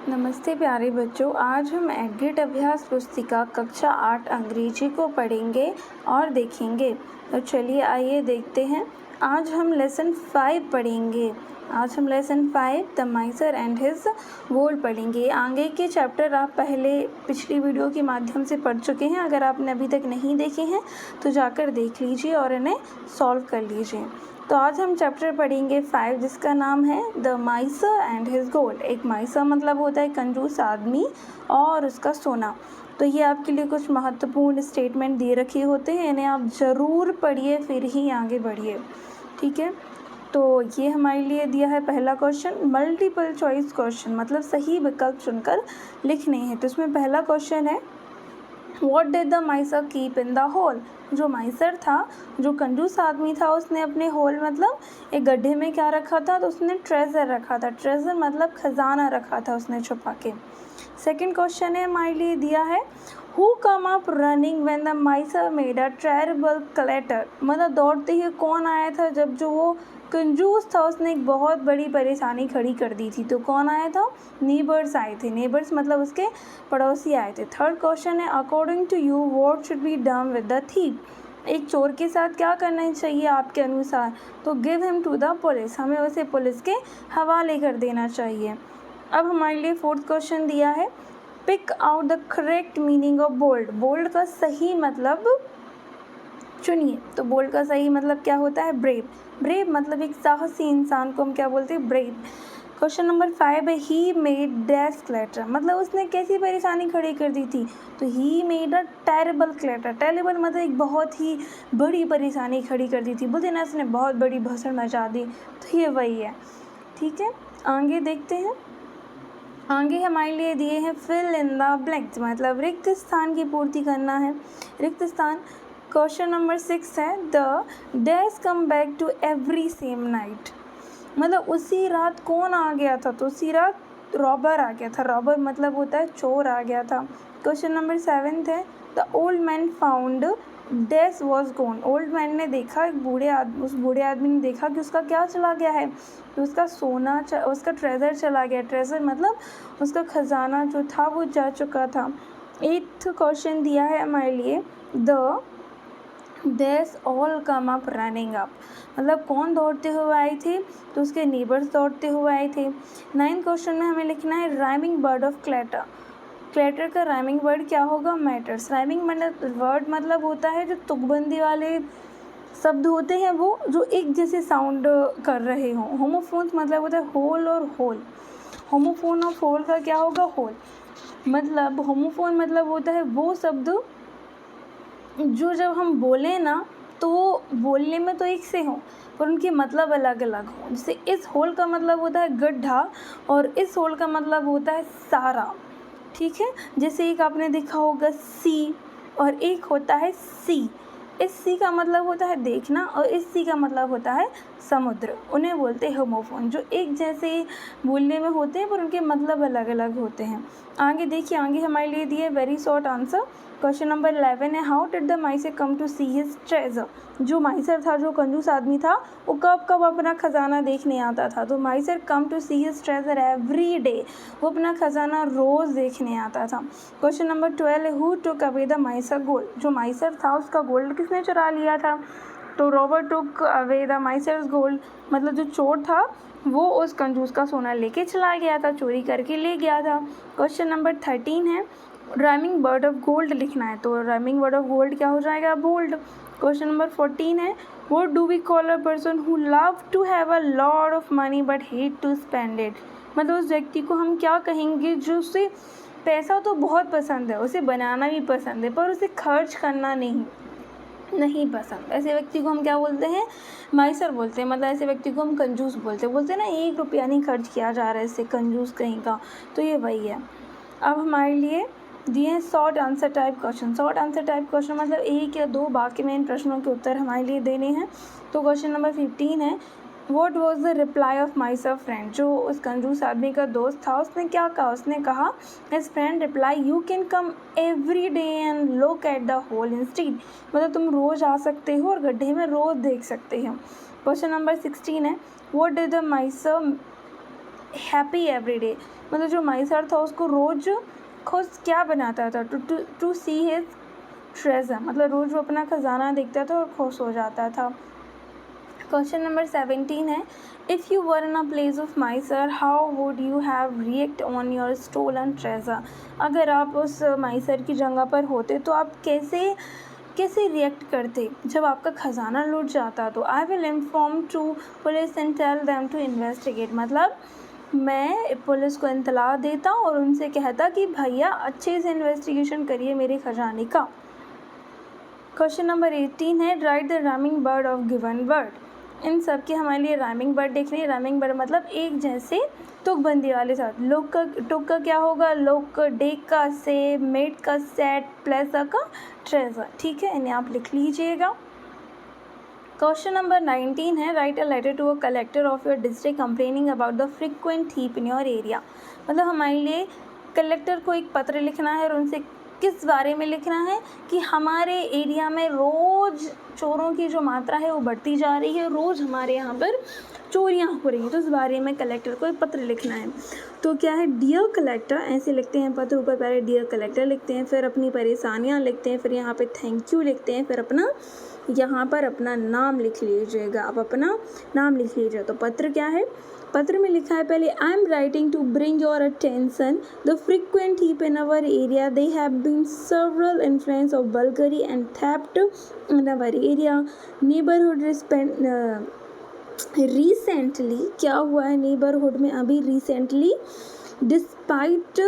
नमस्ते प्यारे बच्चों, आज हम एडगेट अभ्यास पुस्तिका कक्षा 8 अंग्रेजी को पढ़ेंगे और देखेंगे। तो चलिए आइए देखते हैं। आज हम लेसन 5 पढ़ेंगे। आज हम lesson 5 the Mysore and his gold पढ़ेंगे। आगे के चैप्टर आप पहले पिछली वीडियो के माध्यम से पढ़ चुके हैं। अगर आपने अभी तक नहीं देखे हैं तो जाकर देख लीजिए और इन्हें सॉल्व कर लीजिए। तो आज हम चैप्टर पढ़ेंगे 5 जिसका नाम है the Mysore and his gold. एक माइसर मतलब होता है कंजूस आदमी और उसका सोना। तो ये आपके लिए कुछ महत्वपूर्ण स्टेटमेंट दे रखे होते हैं, इन्हें आप ज़रूर पढ़िए फिर ही आगे बढ़िए। ठीक है, तो ये हमारे लिए दिया है पहला क्वेश्चन, मल्टीपल चॉइस क्वेश्चन, मतलब सही विकल्प चुनकर लिखने हैं। तो इसमें पहला क्वेश्चन है What did the miser keep in the hole? जो माइसर था, जो कंजूस आदमी था, उसने अपने होल मतलब एक गड्ढे में क्या रखा था? तो उसने ट्रेजर रखा था। ट्रेजर मतलब खजाना रखा था उसने छुपा के। सेकंड क्वेश्चन है हमारे लिए दिया है Who come up running when the miser made a terrible clatter? मतलब दौड़ते ही कौन आया था जब जो वो कंजूस था उसने एक बहुत बड़ी परेशानी खड़ी कर दी थी। तो कौन आया था? नेबर्स आए थे। नेबर्स मतलब उसके पड़ोसी आए थे। थर्ड क्वेश्चन है according to you what should be done with the thief? एक चोर के साथ क्या करना चाहिए आपके अनुसार? तो give him to the police, हमें उसे पुलिस के हवाले कर देना चाहिए। अब हमारे लिए फोर्थ क्वेश्चन दिया है pick out the correct meaning of bold. Bold का सही मतलब चुनिए। तो बोल्ड का सही मतलब क्या होता है? ब्रेव। ब्रेव मतलब एक साहसी इंसान को हम क्या बोलते हैं? ब्रेव। क्वेश्चन नंबर 5 है ही मेड डैश क्लैटर, मतलब उसने कैसी परेशानी खड़ी कर दी थी? तो he made a terrible clatter. Terrible मतलब एक बहुत ही बड़ी परेशानी खड़ी कर दी थी, बोलते ना उसने बहुत बड़ी भसड़ मचा दी। तो ये वही है। ठीक है, आगे देखते हैं। आगे हमारे लिए दिए हैं फिल इन द ब्लैंक्स, मतलब रिक्त स्थान की पूर्ति करना है। रिक्त स्थान। क्वेश्चन नंबर 6 है the dash come back to every same night, मतलब उसी रात कौन आ गया था? तो उसी रात रॉबर आ गया था। रॉबर मतलब होता है चोर आ गया था। क्वेश्चन नंबर 7 है the old man found dash was gone. Old man ने देखा, उस बूढ़े आदमी ने देखा कि उसका क्या चला गया है? तो उसका सोना उसका ट्रेजर चला गया। ट्रेजर मतलब उसका खजाना जो था वो जा चुका था। 8th क्वेश्चन दिया है हमारे लिए the There's all come up running up, मतलब कौन दौड़ते हुए आए थे? तो उसके नेबर्स दौड़ते हुए आए थे। 9th क्वेश्चन में हमें लिखना है rhyming word of clatter. Clatter का राइमिंग वर्ड क्या होगा? मैटर्स। राइमिंग वर्ड मतलब होता है जो तुकबंदी वाले शब्द होते हैं वो जो एक जैसे साउंड कर रहे हों। होमोफोन्स मतलब होता है होल और होल। होमोफोन और होल का क्या होगा? होल। मतलब होमोफोन मतलब होता है वो शब्द जो जब हम बोलें ना तो बोलने में तो एक से हों पर उनके मतलब अलग अलग हों। जैसे इस होल का मतलब होता है गड्ढा और इस होल का मतलब होता है सारा। ठीक है, जैसे एक आपने देखा होगा सी और एक होता है सी। इस सी का मतलब होता है देखना और इस सी का मतलब होता है समुद्र। उन्हें बोलते हैं होमोफोन, जो एक जैसे बोलने में होते हैं पर उनके मतलब अलग अलग होते हैं। आगे देखिए, आगे हमारे लिए दिए very short answer. Question number 11 है how did the miser come to see his treasure. जो माइसर था, जो कंजूस आदमी था, वो कब कब अपना खजाना देखने आता था? तो miser come to see his treasure every day, वो अपना खजाना रोज़ देखने आता था। क्वेश्चन नंबर 12 है who took away the Mysore gold. जो माइसर था उसका गोल्ड किसने चुरा लिया था? तो Robert took away the miser's gold, मतलब जो चोर था वो उस कंजूस का सोना लेके चला गया था, चोरी करके ले गया था। क्वेश्चन नंबर 13 है राइमिंग वर्ड ऑफ गोल्ड लिखना है। तो राइमिंग वर्ड ऑफ गोल्ड क्या हो जाएगा? बोल्ड। क्वेश्चन नंबर 14 है what do we call a person who love to have a lot of money but hate to spend it. मतलब उस व्यक्ति को हम क्या कहेंगे जो उसे पैसा तो बहुत पसंद है, उसे बनाना भी पसंद है पर उसे खर्च करना नहीं पसंद। ऐसे व्यक्ति को हम क्या बोलते हैं? माइसर बोलते हैं। मतलब ऐसे व्यक्ति को हम कंजूस बोलते हैं ना, 1 रुपया नहीं खर्च किया जा रहा है इससे, कंजूस कहीं का। तो ये वही है। अब हमारे लिए दिए हैं short answer type question. Short answer type question मतलब 1 या 2 वाक्य में इन प्रश्नों के उत्तर हमारे लिए देने हैं। तो क्वेश्चन नंबर 15 है what was the reply off Mysore friend. जो उस कंजूस आदमी का दोस्त था उसने क्या कहा? उसने कहा his friend reply you can come every day and look at the hole instead, मतलब तुम रोज़ आ सकते हो और गड्ढे में रोज़ देख सकते हो। क्वेश्चन नंबर 16 है what did the Mysore happy every day, मतलब जो माइसर था उसको रोज़ खुश क्या बनाता था, टू सी हिज ट्रेजर, मतलब रोज़ वो अपना खजाना देखता था और खुश हो जाता था। क्वेश्चन नंबर 17 है, if you were in a place of miser how would you have react on your stolen treasure. अगर आप उस माइसर की जगह पर होते तो आप कैसे रिएक्ट करते जब आपका खजाना लूट जाता। तो I will inform to police and tell them to investigate, मतलब मैं पुलिस को इत्तला देता और उनसे कहता कि भैया अच्छे से इन्वेस्टिगेशन करिए मेरे खजाने का। क्वेश्चन नंबर 18 है, write the rhyming word of given word. इन सब के हमारे लिए राइमिंग वर्ड देख रहे हैं। राइमिंग वर्ड मतलब एक जैसे तुकबंदी वाले साथ। लोक का टुक का क्या होगा, लोक, डेक का से, मेट का सेट, प्लेजर का ट्रेजर। ठीक है, इन्हें आप लिख लीजिएगा। क्वेश्चन नंबर 19 है, write a letter to a collector of your district complaining about the frequent thief in your area. मतलब हमारे लिए कलेक्टर को एक पत्र लिखना है और उनसे किस बारे में लिखना है कि हमारे एरिया में रोज़ चोरों की जो मात्रा है वो बढ़ती जा रही है, रोज़ हमारे यहाँ पर चोरियाँ हो रही हैं, तो इस बारे में कलेक्टर को एक पत्र लिखना है। तो क्या है, डियर कलेक्टर ऐसे लिखते हैं पत्र, ऊपर पहले डियर कलेक्टर लिखते हैं, फिर अपनी परेशानियाँ लिखते हैं, फिर यहाँ पे थैंक यू लिखते हैं, फिर यहाँ पर अपना नाम लिख लीजिएगा। आप अपना नाम लिख लीजिए। तो पत्र क्या है, पत्र में लिखा है पहले, I am writing to bring your attention the frequent heap in our area, they have been several influence of burglary and theft in our area neighbourhood recently. क्या हुआ है नेबरहुड में अभी recently, despite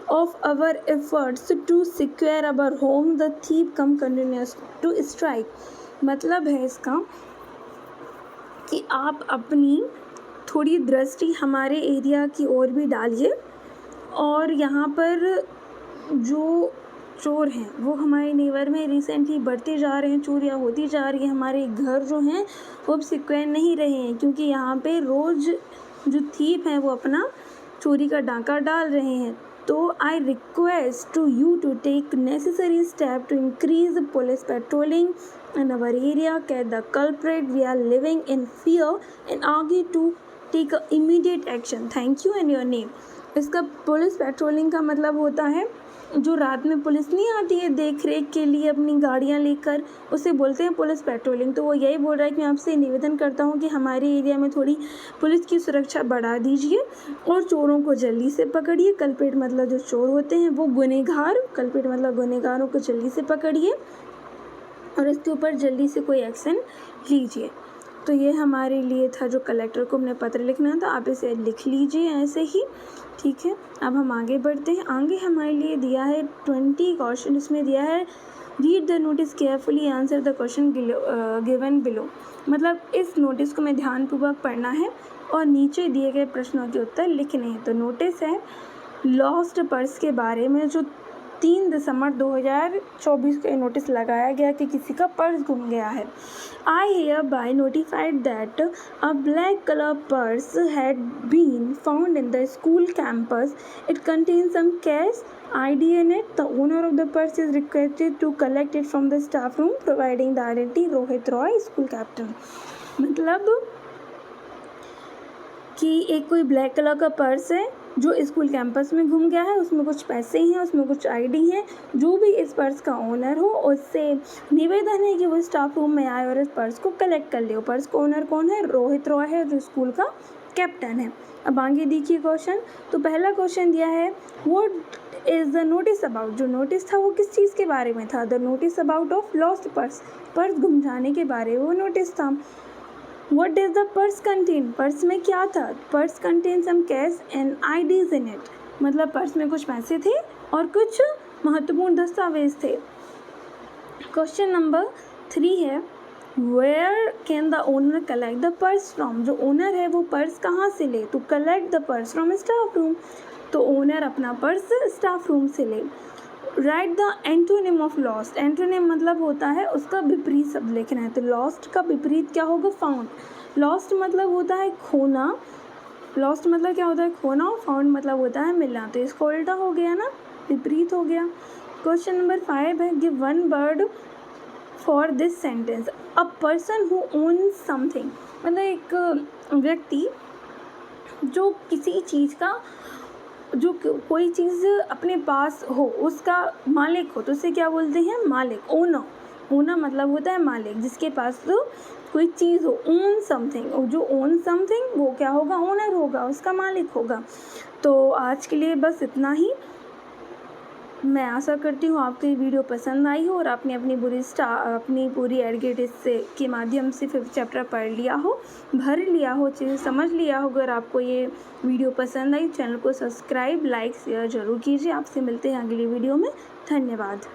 of our efforts to secure our home the thief come continuous to strike। मतलब है इसका कि आप अपनी थोड़ी दृष्टि हमारे एरिया की ओर भी डालिए और यहाँ पर जो चोर हैं वो हमारे नेबर में रिसेंटली बढ़ते जा रहे हैं, चोरियाँ होती जा रही हैं, हमारे घर जो हैं वो अब सिक्योर नहीं रहे हैं क्योंकि यहाँ पे रोज़ जो थीप हैं वो अपना चोरी का डाका डाल रहे हैं। तो I request to you to take necessary step to increase police patrolling in our area, catch the culprit, we are living in fear and argue to take immediate action, thank you and your name। इसका police patrolling का मतलब होता है जो रात में police नहीं आती है देख रेख के लिए अपनी गाड़ियाँ लेकर, उसे बोलते हैं पुलिस पेट्रोलिंग। तो वो यही बोल रहा है कि मैं आपसे निवेदन करता हूँ कि हमारे एरिया में थोड़ी पुलिस की सुरक्षा बढ़ा दीजिए और चोरों को जल्दी से पकड़िए। कल्प्रिट मतलब जो चोर होते हैं वो गुनहगार, कल्प्रिट मतलब गुनहगारों को जल्दी से पकड़िए और इसके ऊपर जल्दी से कोई एक्शन लीजिए। तो ये हमारे लिए था जो कलेक्टर को हमने पत्र लिखना था, आप इसे लिख लीजिए ऐसे ही। ठीक है, अब हम आगे बढ़ते हैं। आगे हमारे लिए दिया है 20 क्वेश्चन, इसमें दिया है read the notice carefully answer the question given below. मतलब इस नोटिस को मैं ध्यानपूर्वक पढ़ना है और नीचे दिए गए प्रश्नों के उत्तर लिखने हैं। तो नोटिस है लॉस्ट पर्स के बारे में, जो 3 दिसंबर 2024 को नोटिस लगाया गया कि किसी का पर्स गुम गया है। आई hereby notified that a black color purse had been found in the school campus. It contains some cash, ID in it. The owner of the purse is requested to collect it from the staff room, providing the identity Rohit Roy, school captain। मतलब कि एक कोई black colour का purse है जो school campus में घूम गया है, उसमें कुछ पैसे हैं, उसमें कुछ आईडी हैं। जो भी इस पर्स का ओनर हो उससे निवेदन है कि वो स्टाफ रूम में आए और इस पर्स को कलेक्ट कर ले। पर्स का ओनर कौन है, रोहित रॉय है जो स्कूल का कैप्टन है। अब आगे देखिए क्वेश्चन। तो पहला क्वेश्चन दिया है what is the notice about. जो नोटिस था वो किस चीज़ के बारे में था, the notice about of lost purse, purse गुम जाने के बारे में वो नोटिस था। What does the purse contain? Purse में क्या था, purse contain some cash and IDs in it। मतलब पर्स में कुछ पैसे थे और कुछ महत्वपूर्ण दस्तावेज थे। क्वेश्चन नंबर 3 है Where can the owner collect the purse from। जो ओनर है वो पर्स कहाँ से ले, तो collect the purse from staff room। तो ओनर अपना पर्स स्टाफ रूम से ले। Right the antonym of lost. Antonym मतलब होता है उसका विपरीत शब्द लिखना है। तो लॉस्ट का विपरीत क्या होगा, फाउंड। लॉस्ट मतलब होता है खोना, लॉस्ट मतलब क्या होता है, खोना। और फाउंड मतलब होता है मिलना। तो इसका उल्टा हो गया ना, विपरीत हो गया। क्वेश्चन नंबर 5 है give one word for this sentence. A person who owns something, मतलब एक व्यक्ति जो किसी चीज़ का जो कोई चीज़ अपने पास हो, उसका मालिक हो, तो उसे क्या बोलते हैं? मालिक, ओनर। ओनर मतलब होता है मालिक, जिसके पास तो कोई चीज़ हो, ओन समथिंग, और जो ओन समथिंग वो क्या होगा? ओनर होगा, उसका मालिक होगा। तो आज के लिए बस इतना ही। मैं आशा करती हूँ आपको ये वीडियो पसंद आई हो और आपने अपनी पूरी एडगेट से के माध्यम से 5th चैप्टर पढ़ लिया हो, भर लिया हो, चीज़ें समझ लिया हो। अगर आपको ये वीडियो पसंद आई, चैनल को सब्सक्राइब, लाइक, शेयर ज़रूर कीजिए। आपसे मिलते हैं अगली वीडियो में। धन्यवाद।